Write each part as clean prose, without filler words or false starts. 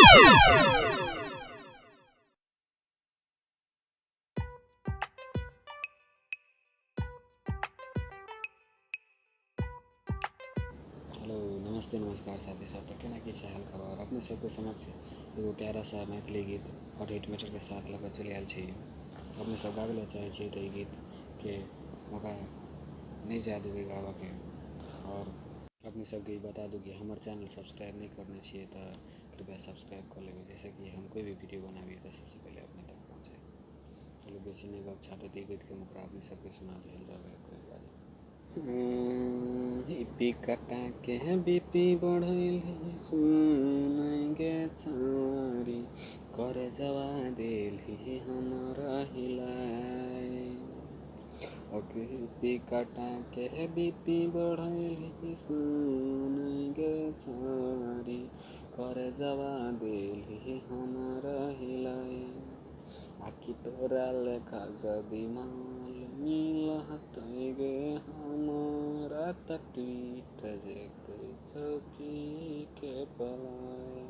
Hello नमस्ते नमस्कार साथी सब तो केना की हाल खबर अपने सबके समक्ष एगो प्यारा सा मैथिली गीत और हिट मैटर के साथ लगत चलि आयल छी। अपने सब गाबै चाहे छी तो गीत के मौका नहीं जा दूँगी गावा के। और अपने सबके बता दूँ कि हमारे चैनल सब्सक्राइब नहीं करने चाहिए तो कृपया सब्सक्राइब कर लेंगे, जैसे कि हम कोई भी वीडियो बनाबी तो सबसे पहले अपने तक पहुँचे। चलो बेसी नहीं गप छाटे दी गीत के मुकरा अपने सबके सुना दिया जावे कोई बात। हिप्पी कटा के बीपी बढ़ल सुनेंगे छारी करे जवा दिल हमारा हिलाए। हिप्पी कटा के बीपी बढ़ल सुनेंगे छारी करे जवा दिल हमारा हिलाए। आखी तोरा लेखा जदि माल मिलत गे हमारा त पीठ जेते चौकी के पलाए।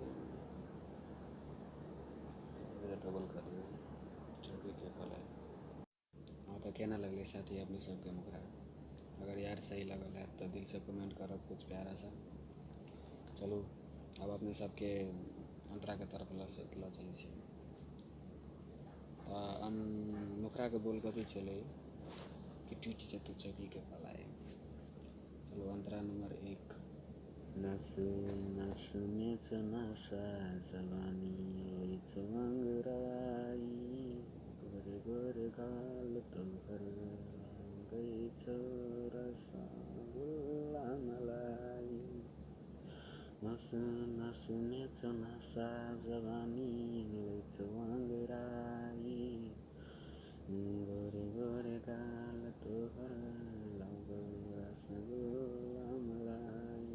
डबल कर दिए चौकी के पलाए। हाँ तो केना लगले साथी अपने सबके मुकरा? अगर यार सही लगल है तो दिल से कमेंट करब कुछ प्यारा सा। चलो अब अपने सबके अंतरा के तरफ ला चले छी। मुखरा के बोल कथी चले कि टूट जतु चौकी के पलाए। चलो अंतरा नंबर 1। नस नस में नशा जवानी लैछ अंगराई गोरे गोरे गाल तोहर लागैछ रसगुल्ला मलाई। नस नस में नशा जवानी लैछ अंगराई गोरे गोरे गाल तोहर लागै रसगुल्ला मलाई।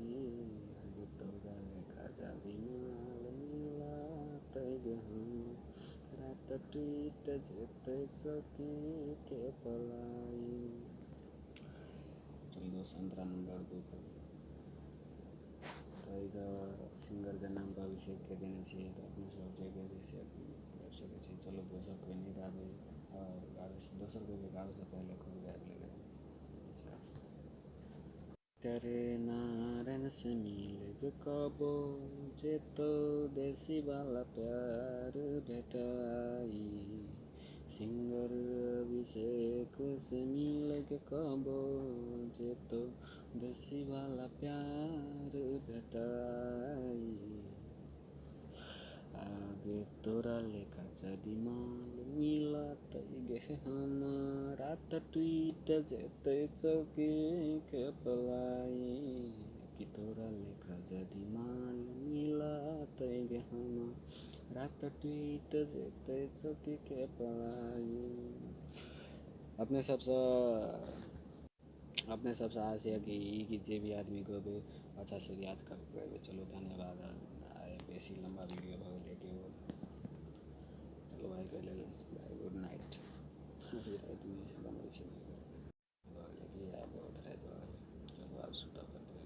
आगे तोरा लेखा जादी माल मिलत गे हमरा त टूट जेतै चौकी के पलाई। चल दोस्त अंतरा नंबर 2 पर तो इधर सिंगर के नाम पर अभिषेक के देने चाहिए तो अपने सब जगह अभिषेक गाबि सकै छी। चलो दोसर कोई नहीं गाबे दोसर कोई गाबे से पहले खुद गाबि लेबै। तेरे नारायण से मिल कबो जे तो देसी वाला प्यार भेटाई। सिंगर अभिषेक से मिल कबो जे तो देसी वाला प्यार भेटाई। आगे तोरा लेखा जदि माल मिलत गे हमारा त टूट जेतै चौकी के पलाई। कि तोरा लेखा जदि माल मिलत गे हमारा त टूट जेतै चौकी के पलाई। अपने सबसे आस है कि ई गीत जे भी आदमी गबे अच्छा से रियाज कर गबे। चलो धन्यवाद। आए बेसी लंबा वीडियो भ गेलै कि चलो भाई के लेल भाई गुड नाइट। अभी रात में से बनबै छी कि आब बहुत रात भ गेलै। चलो आब सुतऽ पड़तै।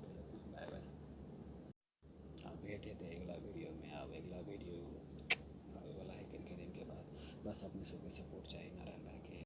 Bye bye. अब भेंट हेतै अगला वीडियो में। अब अगला वीडियो आबे वाला है किनके दिन के बाद। बस अपने सबके सपोर्ट चाहिए। नारायण भाई।